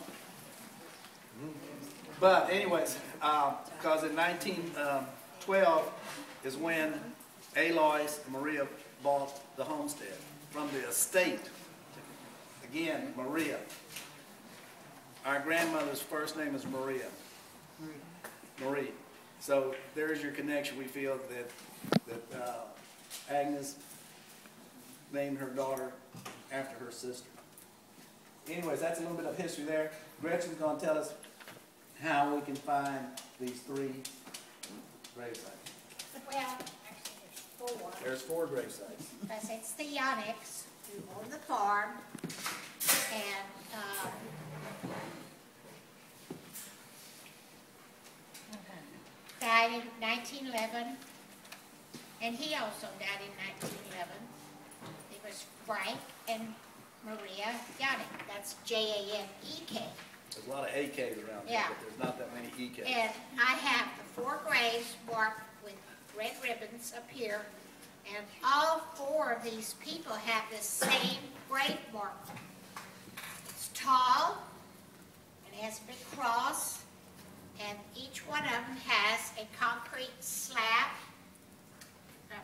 But anyways, because in 1912 is when Alois and Maria bought the homestead from the estate. Again, Maria. Our grandmother's first name is Maria. Marie. So there's your connection. We feel that Agnes named her daughter after her sister. Anyways, that's a little bit of history there. Gretchen's going to tell us how we can find these 3 grave sites.
Well, actually, there's 4.
There's 4 grave sites.
Because it's the Yonics who own the farm, and, died in 1911, and he also died in 1911. It was Frank and Maria Janek. That's Janek.
There's a lot of AKs around here,
Yeah.
but there's not that many EKs.
And I have the 4 graves marked with red ribbons up here, and all 4 of these people have the same grave marker. It's tall, and it has a big cross, and each one of them has a concrete slab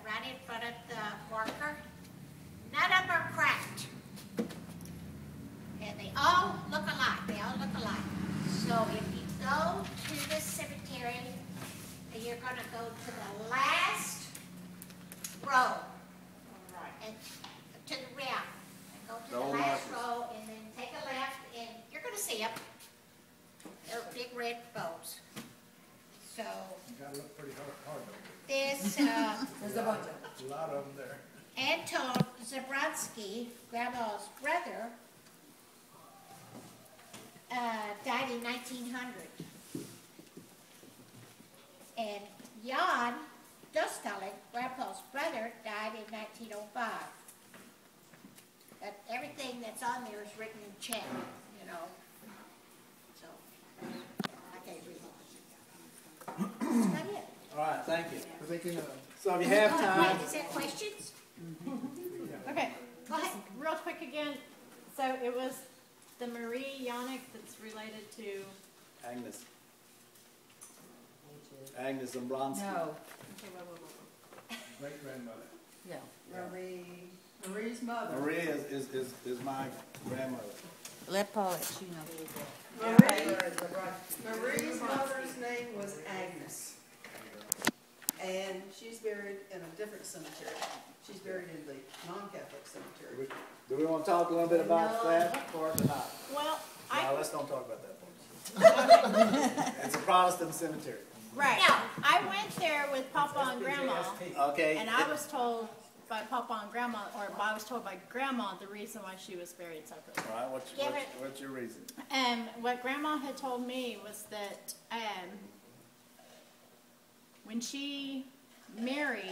right in front of the marker. None of them are cracked. And they all look alike. They all look alike. So if you go to the cemetery, you're going to go to the last row. And to the round. Go to the last row and then take a left, and you're going to see them. They're big red bows. So
You gotta look pretty hard though.
this,
There's a bunch of them.
There's a lot of them there.
Anton Zabronsky, Grandma's brother, died in 1900. And Jan Dostalik, Grandpa's brother, died in 1905. But everything that's on there is written in Czech, you know. So, I can't read it. That's about it.
All right, thank you.
We're thinking of,
So if you have time,
Wait, is there questions?
Okay,
Go ahead.
real quick again. So it was the Marie Yannick that's related to,
Agnes. Agnes Zambronsky.
No,
okay, whoa.
great-grandmother.
yeah, Marie's mother.
Maria is my grandmother.
Let Paul let you know.
Marie's mother's name was Agnes. And she's buried in a different cemetery. She's buried in the non-Catholic cemetery.
Do we want to talk a little bit about
No.
that part or not?
Well,
No, let's don't talk about that. It's a Protestant cemetery.
right. I went there with Papa and Grandma,
Okay?
and I was told by Papa and Grandma, or I was told by Grandma the reason why she was buried separately.
All right, what's your reason?
And what Grandma had told me was that when she married,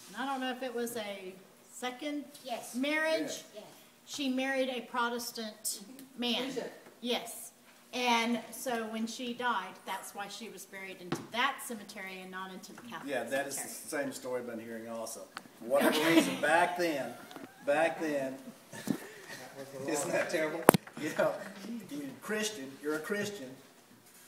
and I don't know if it was a second
Yes.
marriage,
Yes.
she married a Protestant man.
Who's it?
Yes. And so when she died, that's why she was buried into that cemetery and not into the Catholic
Yeah, that is the
cemetery.
same story I've been hearing also. For whatever reason, back then, isn't that terrible? You know, you're a Christian.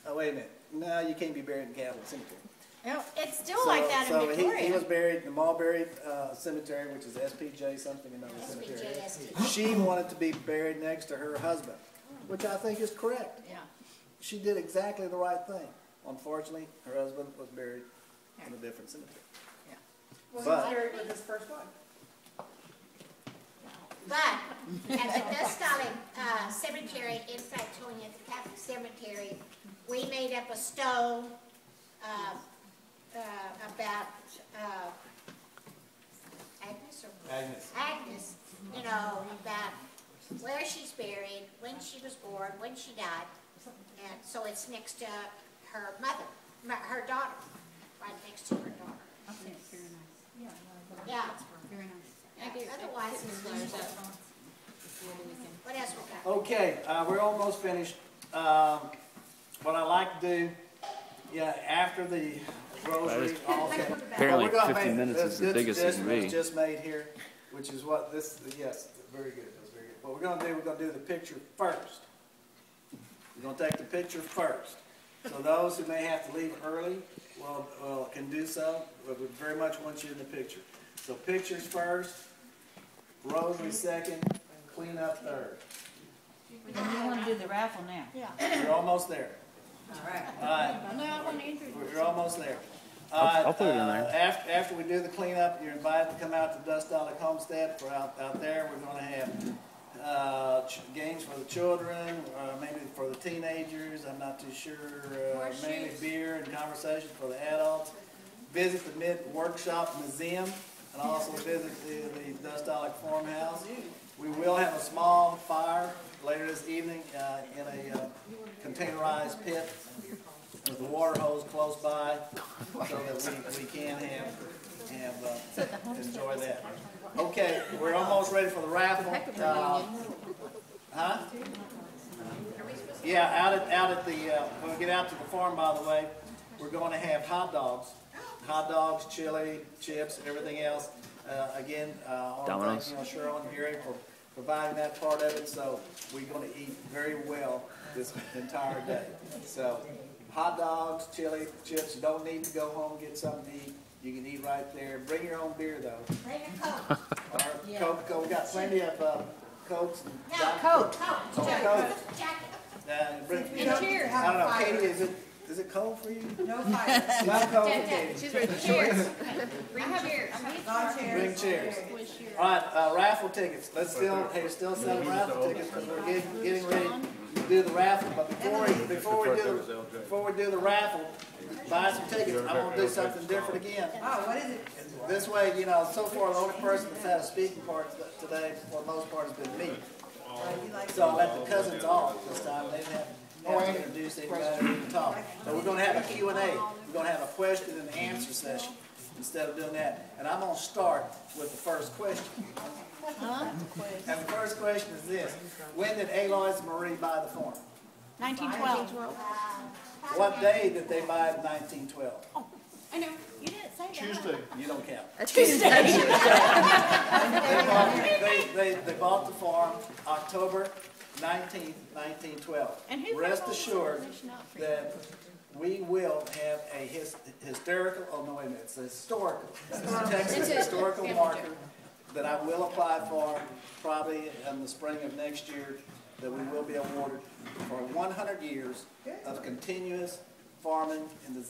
Oh, wait a minute. No, you can't be buried in Catholic cemetery.
No, it's still like that in Victoria.
He was buried in the Mulberry Cemetery, which is SPJ something, another cemetery.
SPJST.
She wanted to be buried next to her husband, which I think is correct.
Yeah.
She did exactly the right thing. Unfortunately, her husband was buried in a different cemetery.
Well,
But-
he's married with his first wife.
But at the Dostalik Cemetery in Franconia, the Catholic Cemetery, we made up a stone about Agnes or
Agnes.
Agnes, you know, about where she's buried, when she was born, when she died. And so it's next to her mother, her daughter, right next to her daughter.
Okay, very nice.
Yeah.
Very nice.
Otherwise, it's what else we got?
Okay, we're almost finished. What I like to do Yeah, after the rosary, also.
Apparently
We're gonna
50
make-
minutes is the
this
biggest it can
suggestion
be.
was just made here, which is what this, yes, very good, that's very good. What we're gonna do the picture first. We're gonna take the picture first. So those who may have to leave early, can do so, but we very much want you in the picture. So pictures first, rosary second, clean up third.
And you wanna do the raffle now?
Yeah.
We're almost there.
All right.
All right.
No, I want Andrew.
We're almost there.
I'll put it in there.
After we do the cleanup, you're invited to come out to Dostalik Homestead. For out there, we're gonna have, games for the children, maybe for the teenagers, I'm not too sure. Mainly beer and conversation for the adults. Visit the Mid-Workshop Museum and also visit the Dostalik Farmhouse. We will have a small fire later this evening, in a containerized pit with the water hose close by, so that we can enjoy that. Okay, we're almost ready for the raffle. Huh? Yeah, out at the when we get out to the farm, by the way, we're going to have hot dogs, chili, chips, and everything else. Again, I want to thank Cheryl and Gary for providing that part of it. So we're going to eat very well this entire day. So hot dogs, chili, chips. You don't need to go home and get something to eat. You can eat right there. Bring your own beer though.
Bring a Coke.
Or Coke. We got plenty of Cokes. And
Coke.
Coke.
And cheers.
I don't know, Katie, is it cold for you?
No fire.
Not cold for Katie.
She's ready. Cheers. Bring cheers.
Bring cheers. All right, raffle tickets. Let's still selling raffle tickets because we're getting ready to do the raffle. But before we do the raffle, buy some tickets. I want to do something different again.
Oh, what is it?
This way, so far the only person that's had a speaking part today, for the most part, has been me. So I let the cousins off this time. They didn't have to introduce anybody to talk. So we're going to have a Q&A. We're going to have a question and answer session instead of doing that. And I'm going to start with the first question. And the first question is this. When did Alois and Marie buy the farm?
1912.
What day did they buy it in 1912?
I know. You didn't say that.
Tuesday. You don't count.
Tuesday.
They bought the farm October 19th, 1912.
And who
Rest
wrote all
assured
this information out for you?
that we will have a it's a historical, Texas historical marker that I will apply for probably in the spring of next year, that we will be awarded for 100 years of continuous farming in the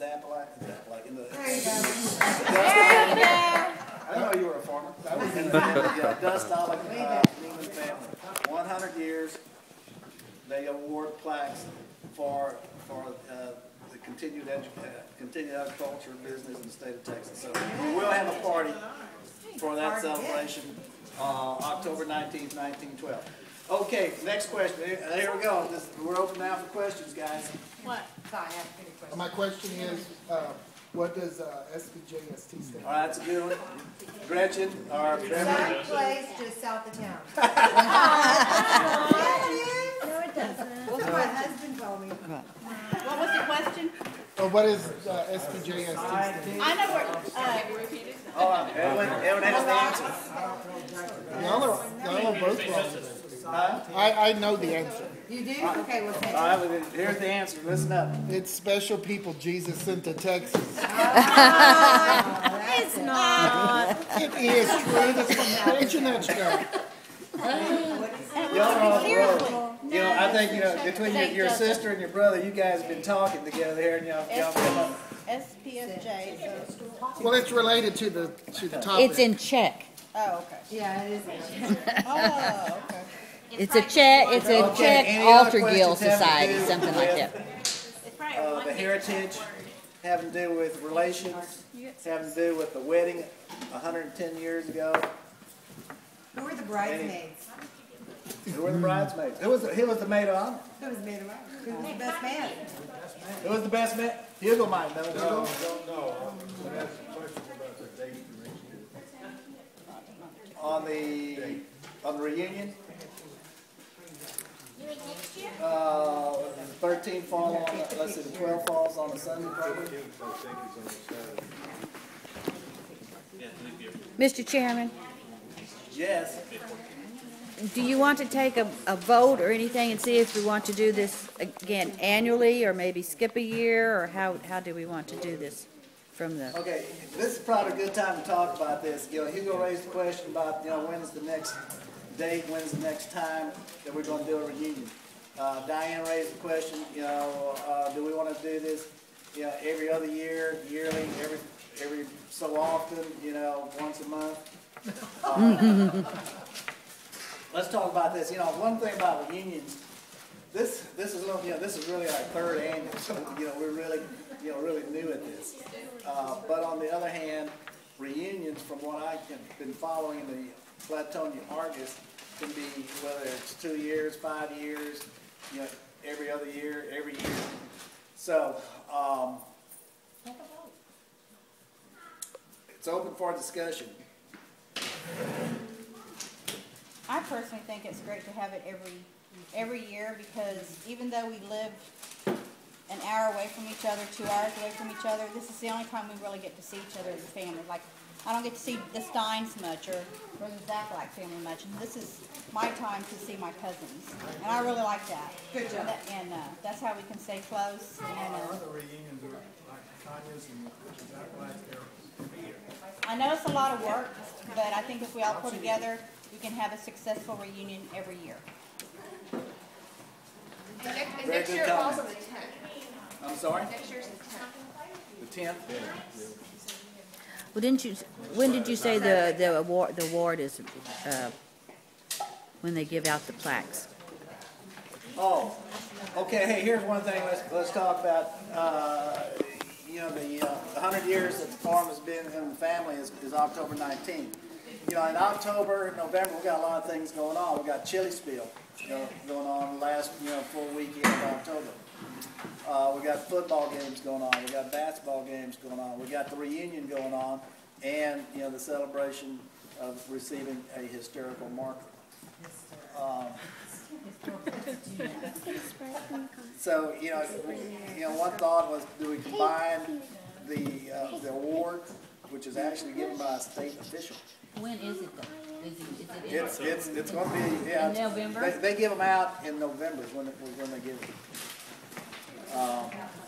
I know you were a farmer. I was in the Dostalik Niemann family. 100 years, they award plaques for the continued agriculture business in the state of Texas. So we will have a party for that celebration, October 19th, 1912. Okay, next question. Here we go. We're open now for questions, guys.
What?
My question is, what does SPJST stand for?
All right, that's a good one. Gretchen, our
Some place just south of town. No, it doesn't. That's what my husband told me.
What was the question?
What does SPJST stand for?
I know where,
Edwin has the answer.
Y'all are both wrong. I know the answer.
You do? Okay, well, thank you.
All right, well, here's the answer. Listen up.
It's special people Jesus sent to Texas.
It's not.
It is true. That's from the internet show.
Y'all are on the road. I think, between your sister and your brother, you guys have been talking together here, and y'all come up.
SPFJ. So.
Well, it's related to the topic.
It's in Czech.
Oh, okay.
Yeah, it is.
Oh, okay.
It's a Czech
Any other
Altargill
questions having to
Society,
do
something like
with,
that.
the heritage, having to do with relations, having to do with the wedding 110 years ago.
Who were the bridesmaids?
Who were the bridesmaids? Who was the maid of honor?
Who was made of honor? Who was the best man?
Who was the best man? Hugo might know.
No.
On the reunion? 13 fall on, let's see, the 12 falls on a Sunday probably.
Mr. Chairman,
Yes.
do you want to take a vote or anything and see if we want to do this again annually, or maybe skip a year, or how do we want to do this from the?
Okay, this is probably a good time to talk about this. You know, Hugo raised the question about, you know, when's the next date, when's the next time that we're gonna do a reunion. Diane raised the question, you know, do we wanna do this, you know, every other year, yearly, every so often, you know, once a month? Let's talk about this. You know, one thing about reunions, this is a little, you know, this is really our third annual, so, you know, we're really, you know, really new at this. But on the other hand, reunions, from what I've been following in the Flatonia Argus, can be whether it's 2 years, 5 years, you know, every other year, every year. So, it's open for discussion.
I personally think it's great to have it every year, because even though we live an hour away from each other, 2 hours away from each other, this is the only time we really get to see each other as a family. Like, I don't get to see the Steins much, or the Zach like family much, and this is my time to see my cousins, and I really like that.
Good job.
And that's how we can stay close. And
Other reunions are like Tanya's and Zach Black's, they're every year.
I know it's a lot of work, but I think if we all pull together, we can have a successful reunion every year.
And
Very
next
good
year it falls
comment.
on the 10th.
I'm sorry?
Next year's the 10th.
The 10th?
Well, when did you say the award is, when they give out the plaques?
Oh, okay, hey, here's one thing, let's talk about, you know, the 100 years that the farm has been in the family is October 19th. You know, in October, November, we got a lot of things going on. We got Chili Spiel, you know, going on the last, you know, full weekend of October. We got football games going on. We got basketball games going on. We got the reunion going on, and, you know, the celebration of receiving a historical marker. So, you know, one thought was, do we combine the award, which is actually given by a state official?
When is it though? Is it
It's going to be, yeah.
In November?
They give them out in November is when they give them.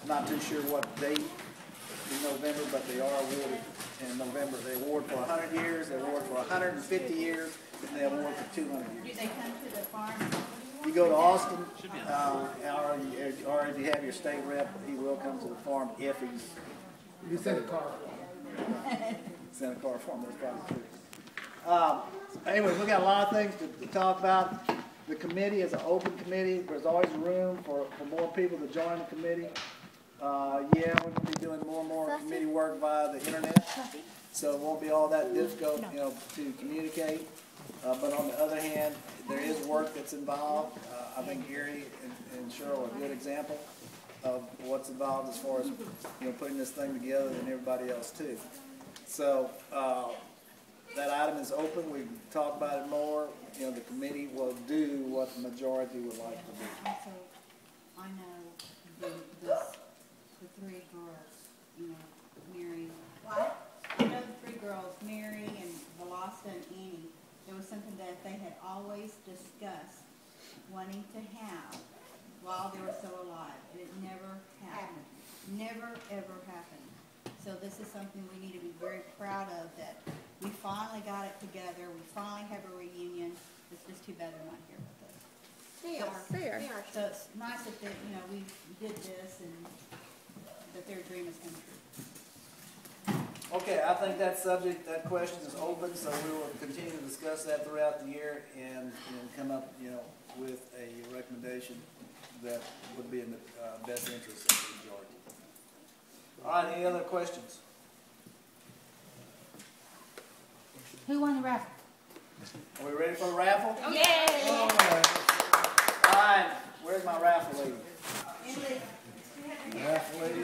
Not too sure what date in November, but they are awarded in November. They award for 100 years, they award for 150 years, and they award for 200
Do
years.
they come to the farm?
You go to Austin, or if you have your state rep, he will come to the farm if he's.
You sent a car.
Send a car for him, that's probably true. Anyway, we got a lot of things to talk about. The committee is an open committee. There's always room for more people to join the committee. Yeah, we're gonna be doing more and more committee work via the internet, so it won't be all that difficult, you know, to communicate. But on the other hand, there is work that's involved. I think Gary and Cheryl are a good example of what's involved as far as, you know, putting this thing together, and everybody else too. So, that item is open. We can talk about it more. You know, the committee will do what the majority would like to do.
Also, I know the three girls, you know, Mary. What? I know the three girls, Mary and Velasta and Annie. There was something that they had always discussed wanting to have while they were still alive, and it never happened. Never, ever happened. So this is something we need to be very proud of, that we finally got it together, we finally have a reunion. It's just too bad they're not here with us.
They are.
So it's nice that, you know, we did this and that their dream has come true.
Okay, I think that subject, that question is open, so we will continue to discuss that throughout the year and come up, you know, with a recommendation that would be in the best interest of the majority. All right, any other questions?
Who won the raffle?
Are we ready for the raffle?
Yay!
All right, where's my raffle lady? Raffle lady?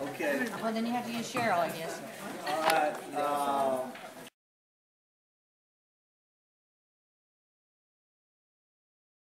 Okay,
Well, then you have to use Cheryl, I guess.
all right,